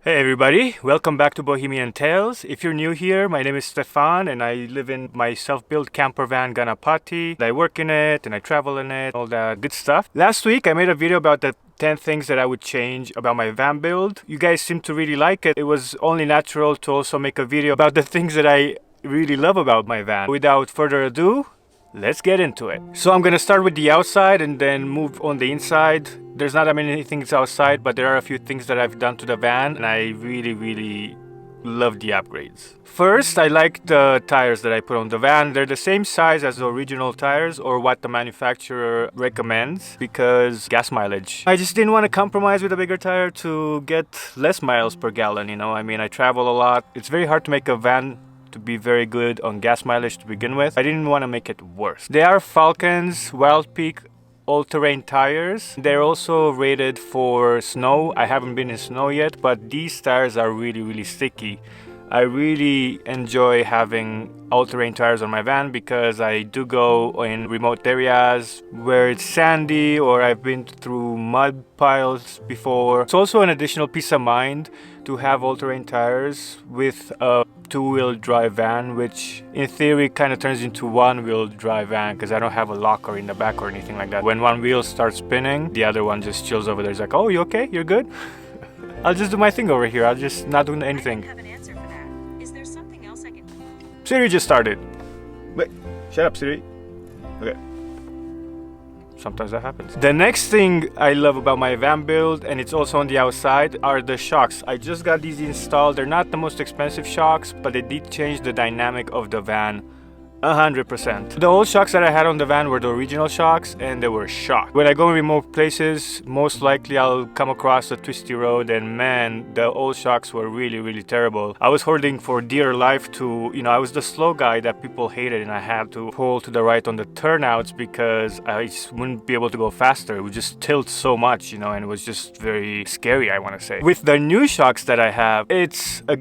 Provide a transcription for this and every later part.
Hey everybody, welcome back to Bohemian Tales. If you're new here, my name is Stefan and I live in my self-built camper van Ganapati. I work in it and I travel in it, all that good stuff. Last week I made a video about the 10 things that I would change about my van build. You guys seem to really like it. It was only natural to also make a video about the things that I really love about my van. Without further ado, let's get into it. So I'm gonna start with the outside and then move on the inside. There's not that many things outside, but there are a few things that I've done to the van and I really love the upgrades. First, I like the tires that I put on the van. They're the same size as the original tires or what the manufacturer recommends because gas mileage. I just didn't want to compromise with a bigger tire to get less miles per gallon, you know. I mean, I travel a lot. It's very hard to make a van to be very good on gas mileage to begin with. I didn't want to make it worse. They are Falcon's Wild Peak all-terrain tires. They're also rated for snow. I haven't been in snow yet, but these tires are really sticky. I really enjoy having all-terrain tires on my van because I do go in remote areas where it's sandy or I've been through mud piles before. It's also an additional peace of mind to have all-terrain tires with a two-wheel drive van, which in theory kind of turns into one-wheel drive van because I don't have a locker in the back or anything like that. When one wheel starts spinning, the other one just chills over there. It's like, oh, you okay? You're good? I'll just do my thing over here. I'll just not do anything. Siri just started. Wait, shut up, Siri. Okay. Sometimes that happens. The next thing I love about my van build, and it's also on the outside, are the shocks. I just got these installed. They're not the most expensive shocks, but they did change the dynamic of the van 100%. The old shocks that I had on the van were the original shocks and they were shocked. When I go in remote places, most likely I'll come across a twisty road and man, the old shocks were really terrible. I was holding for dear life to, I was the slow guy that people hated and I had to pull to the right on the turnouts because I just wouldn't be able to go faster. It would just tilt so much, and it was just very scary, I want to say. With the new shocks that I have, it's a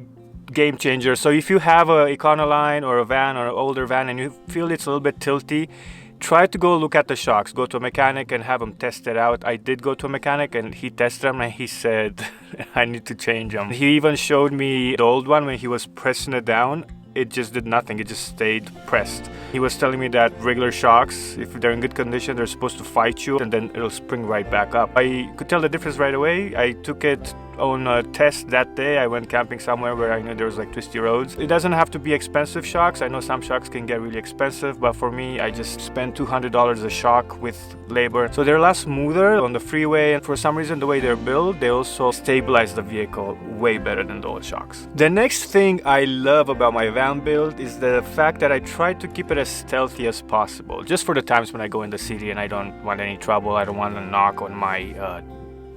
game changer. So if you have a Econoline or a van or an older van and you feel it's a little bit tilty, try to go look at the shocks. Go to a mechanic and have them test it out. I did go to a mechanic and he tested them and he said I need to change them. He even showed me the old one when he was pressing it down. It just did nothing. It just stayed pressed. He was telling me that regular shocks, if they're in good condition, they're supposed to fight you and then it'll spring right back up. I could tell the difference right away. I took it on a test that day. I went camping somewhere where I knew there was like twisty roads. It doesn't have to be expensive shocks. I know some shocks can get really expensive, but for me, I just spent $200 a shock with labor. So they're a lot smoother on the freeway, and for some reason, the way they're built, they also stabilize the vehicle way better than the old shocks. The next thing I love about my van build is the fact that I try to keep it as stealthy as possible. Just for the times when I go in the city and I don't want any trouble, I don't want to knock on my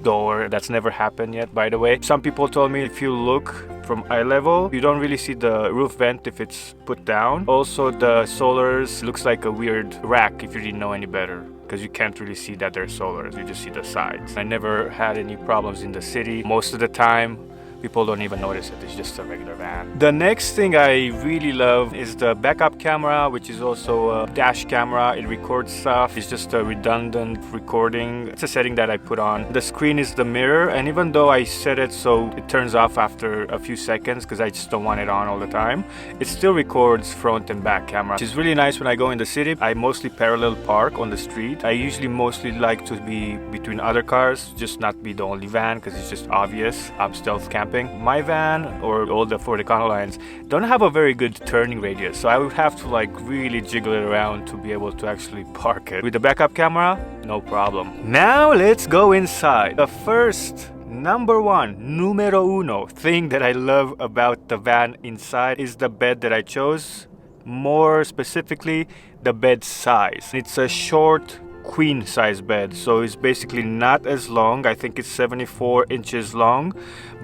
door. That's never happened yet, by the way. Some people told me if you look from eye level, you don't really see the roof vent if it's put down. Also, the solars looks like a weird rack if you didn't know any better, because you can't really see that they're solars, you just see the sides. I never had any problems in the city. Most of the time, people don't even notice it. It's just a regular van. The next thing I really love is the backup camera, which is also a dash camera. It records stuff. It's just a redundant recording. It's a setting that I put on. The screen is the mirror, and even though I set it so it turns off after a few seconds because I just don't want it on all the time, it still records front and back camera, which is really nice when I go in the city. I mostly parallel park on the street. I usually mostly like to be between other cars, just not be the only van because it's just obvious. I'm stealth camping. My van or all the Ford Econolines don't have a very good turning radius, so I would have to really jiggle it around to be able to actually park it. With the backup camera, no problem. Now let's go inside. The first numero uno thing that I love about the van inside is the bed that I chose. More specifically, the bed size. It's a short queen size bed, so it's basically not as long. I think it's 74 inches long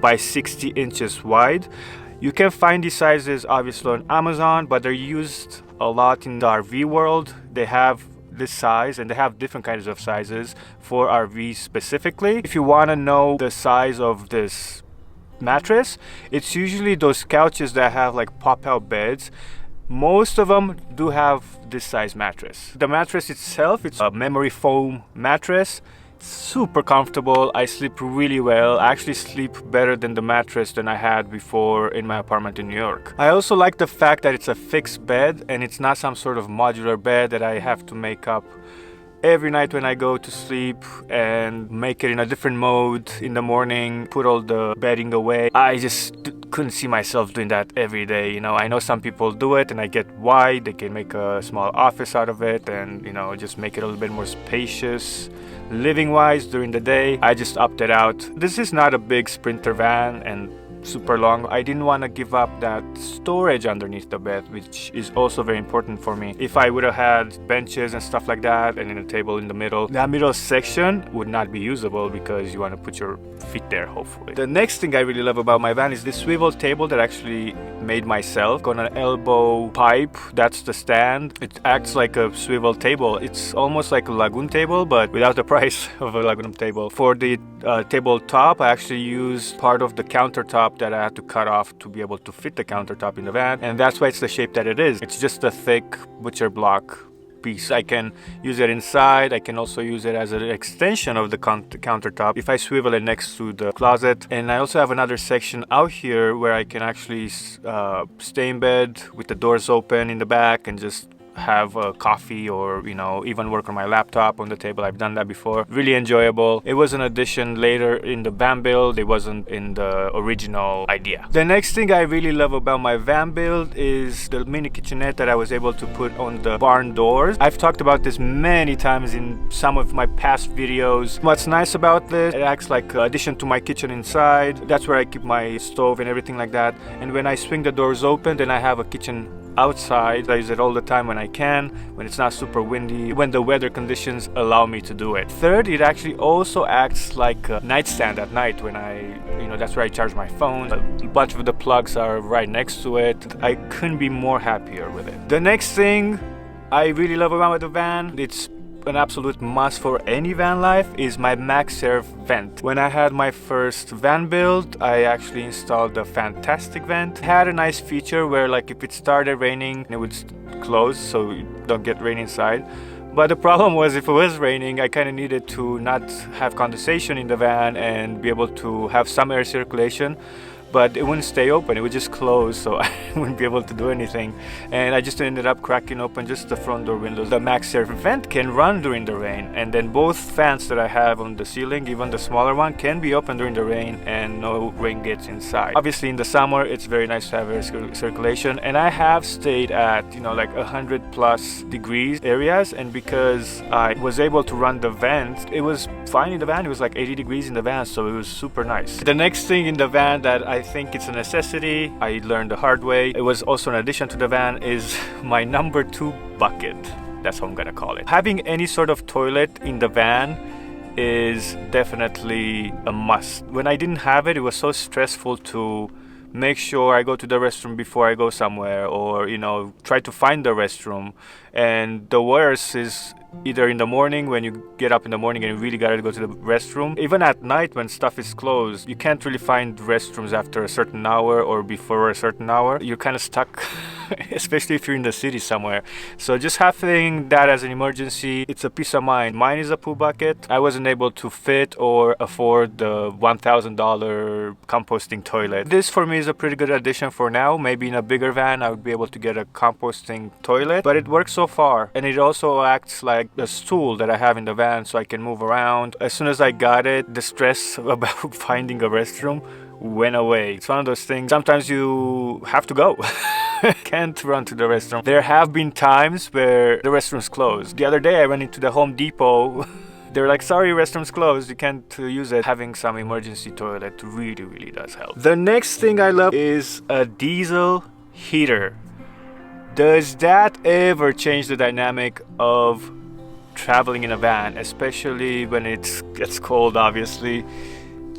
by 60 inches wide. You can find these sizes obviously on Amazon, but they're used a lot in the RV world. They have this size and they have different kinds of sizes for RVs specifically. If you want to know the size of this mattress, it's usually those couches that have pop-out beds. Most of them do have this size mattress. The mattress itself, it's a memory foam mattress. super comfortable. I sleep really well. I actually sleep better than the mattress than I had before in my apartment in New York. I also like the fact that it's a fixed bed and it's not some sort of modular bed that I have to make up every night when I go to sleep and make it in a different mode in the morning, put all the bedding away. I just couldn't see myself doing that every day. You know, I know some people do it and I get why. They can make a small office out of it and, you know, just make it a little bit more spacious living wise during the day. I just opted out. This is not a big Sprinter van and super long. I didn't want to give up that storage underneath the bed, which is also very important for me. If I would have had benches and stuff like that and then a table in the middle, that middle section would not be usable because you want to put your feet there, hopefully. The next thing I really love about my van is this swivel table that I actually made myself. Got an elbow pipe, that's the stand. It acts like a swivel table. It's almost like a lagoon table, but without the price of a lagoon table. For the tabletop, I actually used part of the countertop that I had to cut off to be able to fit the countertop in the van, and that's why it's the shape that it is. It's just a thick butcher block piece. I can use it inside. I can also use it as an extension of the countertop if I swivel it next to the closet. And I also have another section out here where I can actually stay in bed with the doors open in the back and just have a coffee or, you know, even work on my laptop on the table. I've done that before. Really enjoyable. It was an addition later in the van build. It wasn't in the original idea. The next thing I really love about my van build is the mini kitchenette that I was able to put on the barn doors. I've talked about this many times in some of my past videos. What's nice about this, it acts like an addition to my kitchen inside. That's where I keep my stove and everything like that. And when I swing the doors open, then I have a kitchen outside. I use it all the time when I can, when it's not super windy, when the weather conditions allow me to do it. Third, it actually also acts like a nightstand at night when that's where I charge my phone. A bunch of the plugs are right next to it. I couldn't be more happier with it. The next thing I really love about the van, it's an absolute must for any van life, is my MagSafe vent. When I had my first van build, I actually installed the Fantastic vent. It had a nice feature where, like, if it started raining, it would close so you don't get rain inside. But the problem was, if it was raining, I kind of needed to not have condensation in the van and be able to have some air circulation. But it wouldn't stay open, it would just close, so I wouldn't be able to do anything. And I just ended up cracking open just the front door windows. The MagSafe vent can run during the rain, and then both fans that I have on the ceiling, even the smaller one, can be open during the rain and no rain gets inside. Obviously in the summer it's very nice to have air circulation, and I have stayed at, like 100+ degrees areas, and because I was able to run the vent, it was fine in the van. It was like 80 degrees in the van, so it was super nice. The next thing in the van that I think it's a necessity, I learned the hard way, it was also an addition to the van, is my number 2 bucket. That's what I'm gonna call it. Having any sort of toilet in the van is definitely a must. When I didn't have it, it was so stressful to make sure I go to the restroom before I go somewhere, or try to find the restroom. And the worst is either in the morning, when you get up in the morning and you really gotta go to the restroom. Even at night when stuff is closed, you can't really find restrooms after a certain hour or before a certain hour. You're kind of stuck, especially if you're in the city somewhere. So just having that as an emergency, it's a peace of mind. Mine is a poo bucket. I wasn't able to fit or afford the $1,000 composting toilet. This for me is a pretty good addition for now. Maybe in a bigger van I would be able to get a composting toilet, but it works so far. And it also acts like the stool that I have in the van, so I can move around. As soon as I got it, the stress about finding a restroom went away. It's one of those things, sometimes you have to go. Can't run to the restroom. There have been times where the restroom's closed. The other day I went into the Home Depot. They're like, sorry, restroom's closed, you can't use it. Having some emergency toilet really, really does help. The next thing I love is a diesel heater. Does that ever change the dynamic of traveling in a van, especially when it gets cold? Obviously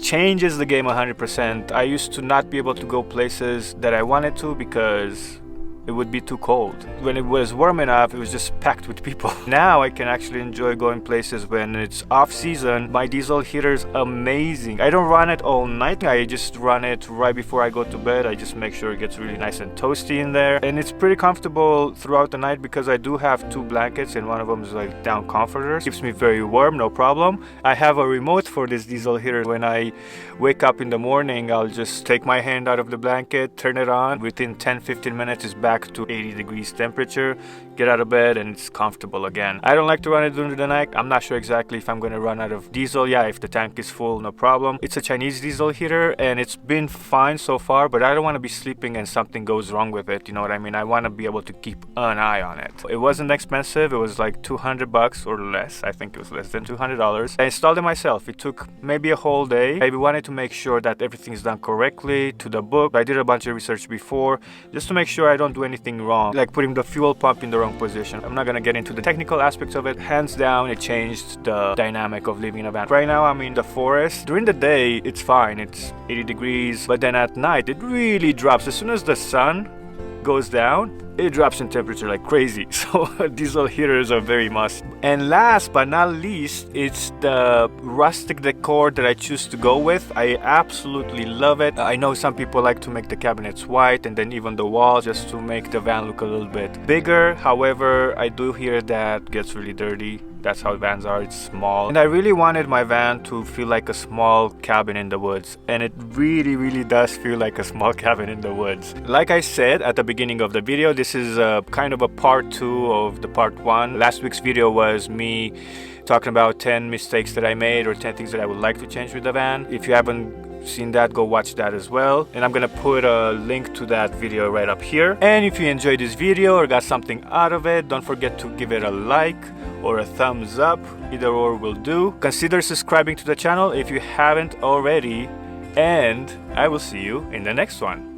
changes the game 100%. I used to not be able to go places that I wanted to because it would be too cold. When it was warm enough, it was just packed with people. Now I can actually enjoy going places when it's off season. My diesel heater is amazing. I don't run it all night. I just run it right before I go to bed. I just make sure it gets really nice and toasty in there. And it's pretty comfortable throughout the night because I do have 2 blankets and one of them is like down comforter. Keeps me very warm, no problem. I have a remote for this diesel heater. When I wake up in the morning, I'll just take my hand out of the blanket, turn it on. Within 10-15 minutes, it's back to 80 degrees temperature. Get out of bed and it's comfortable again. I don't like to run it during the night. I'm not sure exactly if I'm going to run out of diesel. Yeah, if the tank is full, no problem. It's a Chinese diesel heater and it's been fine so far, but I don't want to be sleeping and something goes wrong with it. You know what I mean? I want to be able to keep an eye on it. It wasn't expensive. It was like $200 or less. I think it was less than $200. I installed it myself. It took maybe a whole day. I wanted to make sure that everything's done correctly to the book. I did a bunch of research before just to make sure I don't do anything wrong, like putting the fuel pump in the wrong position. I'm not gonna get into the technical aspects of it. Hands down, it changed the dynamic of living in a van. Right now I'm in the forest. During the day it's fine, it's 80 degrees, but then at night it really drops. As soon as the sun goes down, it drops in temperature like crazy. So diesel heaters are very must. And last but not least, it's the Rustic Decor that I choose to go with. I absolutely love it. I know some people like to make the cabinets white and then even the walls just to make the van look a little bit bigger. However, I do hear that gets really dirty. That's how vans are, it's small. And I really wanted my van to feel like a small cabin in the woods. And it really does feel like a small cabin in the woods. Like I said at the beginning of the video, this is kind of a part 2 of the part 1. Last week's video was me talking about 10 mistakes that I made or 10 things that I would like to change with the van. If you haven't seen that, go watch that as well, and I'm gonna put a link to that video right up here. And if you enjoyed this video or got something out of it, don't forget to give it a like or a thumbs up. Either or will do. Consider subscribing to the channel if you haven't already, and I will see you in the next one.